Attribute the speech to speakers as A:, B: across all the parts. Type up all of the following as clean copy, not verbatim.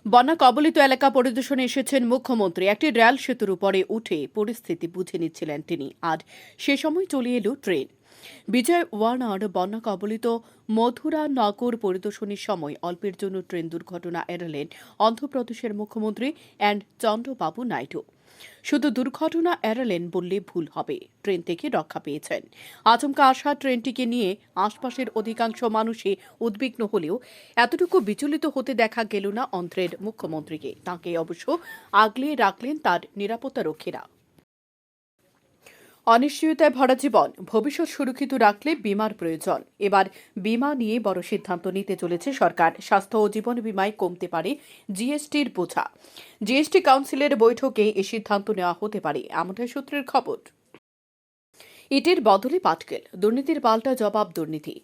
A: বন্যা কবলিত এলাকা পরিদর্শনে এসেছেন মুখ্যমন্ত্রী। একটি রেল সেতুর উপরে উঠে পরিস্থিতি বুঝে নিচ্ছিলেন তিনি। আর সে সময় চলে এলো ট্রেন। বিজয় ওয়ার্নার বন্যা কবলিত মথুরা নগর পরিদর্শনের সময় অল্পের জন্য ট্রেন দুর্ঘটনা এড়ালেন অন্ধ্রপ্রদেশের মুখ্যমন্ত্রী এন চন্দ্রবাবু নাইডু। শুধু দুর্ঘটনা এড়ালেন বললে ভুল হবে, ট্রেন থেকে রক্ষা পেয়েছেন। আচমকা আসা ট্রেনটিকে নিয়ে আশপাশের অধিকাংশ মানুষই উদ্বিগ্ন হলেও এতটুকু বিচলিত হতে দেখা গেল না অন্ধ্রের মুখ্যমন্ত্রীকে। তাঁকে অবশ্য আগলে রাখলেন তার নিরাপত্তা রক্ষীরা। অনিশ্চয়তায় ভরা জীবন, ভবিষ্যৎ সুরক্ষিত রাখলে বীমার প্রয়োজন। এবার বীমা নিয়ে বড় সিদ্ধান্ত নিতে চলেছে সরকার। স্বাস্থ্য ও জীবন বীমায় কমতে পারে জিএসটির বোঝা। জিএসটি কাউন্সিলের বৈঠকে এই সিদ্ধান্ত নেওয়া হতে পারে, এমনটাই সূত্রের খবর। ইটের বদলে পাটকেল, দুর্নীতির পাল্টা জবাব দুর্নীতি।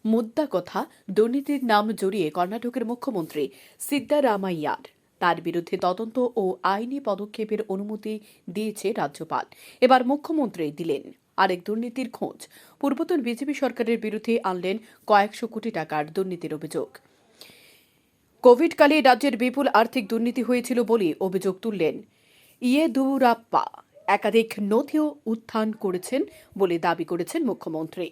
A: মুদ্রা কথা, দুর্নীতির নাম জড়িয়ে কর্ণাটকের মুখ্যমন্ত্রী সিদ্দারামাইয়ার। তার বিরুদ্ধে তদন্ত ও আইনি পদক্ষেপের অনুমতি দিয়েছে রাজ্যপাল। এবার মুখ্যমন্ত্রী দিলেন আরেক দুর্নীতির খোঁজ। পূর্বতন বিজেপি সরকারের বিরুদ্ধে আনলেন কয়েকশো কোটি টাকার দুর্নীতির অভিযোগ। কোভিডকালে রাজ্যের বিপুল আর্থিক দুর্নীতি হয়েছিল বলে অভিযোগ তুললেন ইয়েদুরাপ্পা। একাধিক নথিও উত্থান করেছেন বলে দাবি করেছেন মুখ্যমন্ত্রী।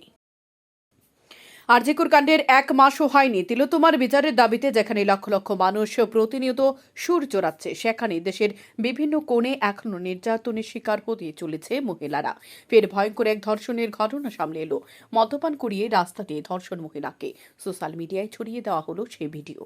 A: আরজিকর কাণ্ডের এক মাসও হয়নি তিলোত্তমার বিচারের দাবিতে যেখানে লক্ষ লক্ষ মানুষ প্রতিনিয়ত সুর চড়াচ্ছে, সেখানে দেশের বিভিন্ন কোণে এখনও নির্যাতনের শিকার হতে চলেছে মহিলারা। ফের ভয়ঙ্কর এক ধর্ষণের ঘটনা সামনে এলো। মদ্যপান করিয়ে রাস্তাতে ধর্ষণ মহিলাকে। সোশ্যাল মিডিয়ায় ছড়িয়ে দেওয়া হলো সেই ভিডিও।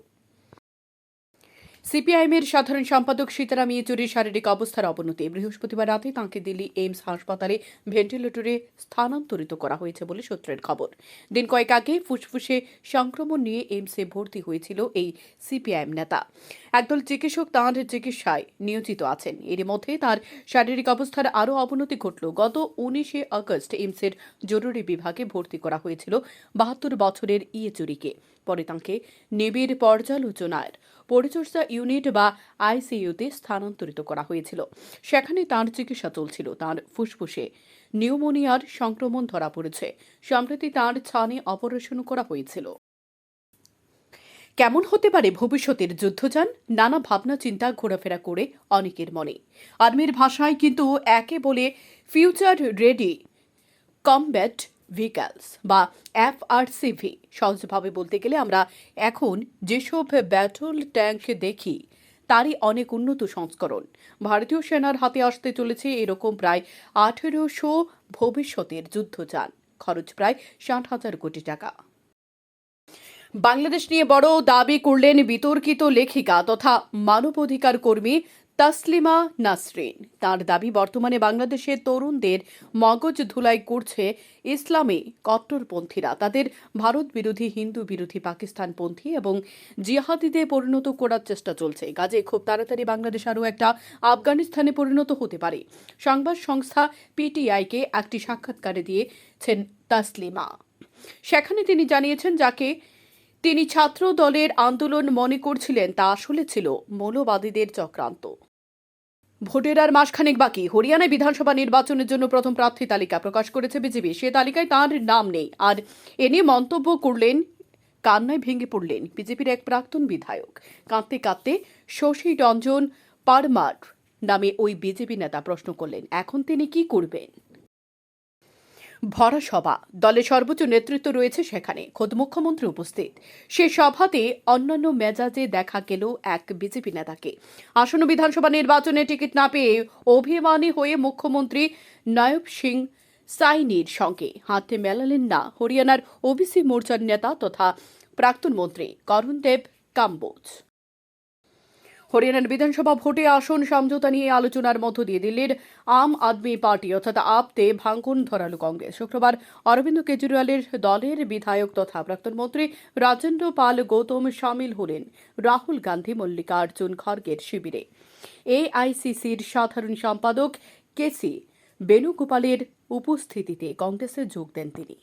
A: সিপিআইএমের সাধারণ সম্পাদক সীতারাম ইয়েচুরির শারীরিক অবস্থার অবনতি। বৃহস্পতিবার রাতে তাঁকে দিল্লি এইমস হাসপাতালে ভেন্টিলেটরে স্থানান্তরিত করা হয়েছে বলে সূত্রের খবর। দিন কয়েক আগে ফুসফুসে সংক্রমণ নিয়ে এইমসে ভর্তি হয়েছিল এই সিপিআইএম নেতা। একদল চিকিৎসক তাঁর চিকিৎসায় নিয়োজিত আছেন। এর মধ্যে তাঁর শারীরিক অবস্থার আরও অবনতি ঘটল। গত 19 আগস্ট এইমসের জরুরি বিভাগে ভর্তি করা হয়েছিল 72 বছরের ইয়েচুরিকে। পরে তাঁকে নিবিড় পর্যালোচনার পরিচর্যা ইউনিট বা আইসিইউতে স্থানান্তরিত করা হয়েছিল। সেখানে তাঁর চিকিৎসা চলছিল। তাঁর ফুসফুসে নিউমোনিয়ার সংক্রমণ ধরা পড়েছে। সম্প্রতি তাঁর ছানি অপারেশন করা হয়েছিল। কেমন হতে পারে ভবিষ্যতের যুদ্ধযান? নানা ভাবনা চিন্তা ঘোরাফেরা করে অনেকের মনে। আর্মির ভাষায় কিন্তু একে বলে ফিউচার রেডি কমব্যাট ভেহিকলস বা এফআরসিভি। সহজভাবে বলতে গেলে আমরা এখন যেসব ব্যাটল ট্যাঙ্ক দেখি তারই অনেক উন্নত সংস্করণ ভারতীয় সেনার হাতে আসতে চলেছে। এরকম প্রায় 1800 ভবিষ্যতের যুদ্ধযান, খরচ প্রায় 60,000 কোটি টাকা। বাংলাদেশ নিয়ে বড় দাবি করলেন বিতর্কিত লেখিকা তথা মানবাধিকার কর্মী তাসলিমা নাসরিন। তার দাবি, বর্তমানে বাংলাদেশের তরুণদের মগজ ধুলাই করছে ইসলামী কট্টরপন্থীরা। তাদের ভারত বিরোধী, হিন্দু বিরোধী, পাকিস্তানপন্থী এবং জিহাদিতে পরিণত করার চেষ্টা চলছে। কাজে খুব তাড়াতাড়ি বাংলাদেশ আরও একটা আফগানিস্তানে পরিণত হতে পারে। সংবাদ সংস্থা পিটিআইকে একটি সাক্ষাৎকারে দিয়েছেন তাসলিমা। সেখানে তিনি জানিয়েছেন, যাকে তিনি ছাত্র দলের আন্দোলন মনে করছিলেন তা আসলে ছিল মৌলবাদীদের চক্রান্ত। ভোটের আর মাসখানেক বাকি। হরিয়ানায় বিধানসভা নির্বাচনের জন্য প্রথম প্রার্থী তালিকা প্রকাশ করেছে বিজেপি। সে তালিকায় তাঁর নাম নেই। আর এ নিয়ে মন্তব্য করলেন, কান্নায় ভেঙে পড়লেন বিজেপির এক প্রাক্তন বিধায়ক। কাঁদতে কাঁদতে শশী রঞ্জন পারমার নামে ওই বিজেপি নেতা প্রশ্ন করলেন, এখন তিনি কি করবেন? ভরা সভা, দলের সর্বোচ্চ নেতৃত্ব রয়েছে সেখানে, খোদ মুখ্যমন্ত্রী উপস্থিত। সে সভাতে অন্যান্য মেজাজে দেখা গেল এক বিজেপি নেতাকে। আসন্ন বিধানসভা নির্বাচনে টিকিট না পেয়ে অভিমানী হয়ে মুখ্যমন্ত্রী নয়ব সিং সাইনির সঙ্গে হাত মেলালেন না হরিয়ানার ওবিসি মোর্চার নেতা তথা প্রাক্তন মন্ত্রী করণদেব কাম্বোজ। হরিয়ানার বিধানসভা ভোটে আসন সমঝোতা নিয়ে আলোচনার মধ্য দিয়ে দিল্লির আম আদমি পার্টি অর্থাৎ আপতে ভাঙন ধরালো কংগ্রেস। শুক্রবার অরবিন্দ কেজরিওয়ালের দলের বিধায়ক তথা প্রাক্তন মন্ত্রী রাজেন্দ্র পাল গৌতম সামিল হলেন রাহুল গান্ধী মল্লিকার্জুন খড়গের শিবিরে। এআইসিসির সাধারণ সম্পাদক কেসি বেণুগোপালের উপস্থিতিতে কংগ্রেসে যোগ দেন তিনি।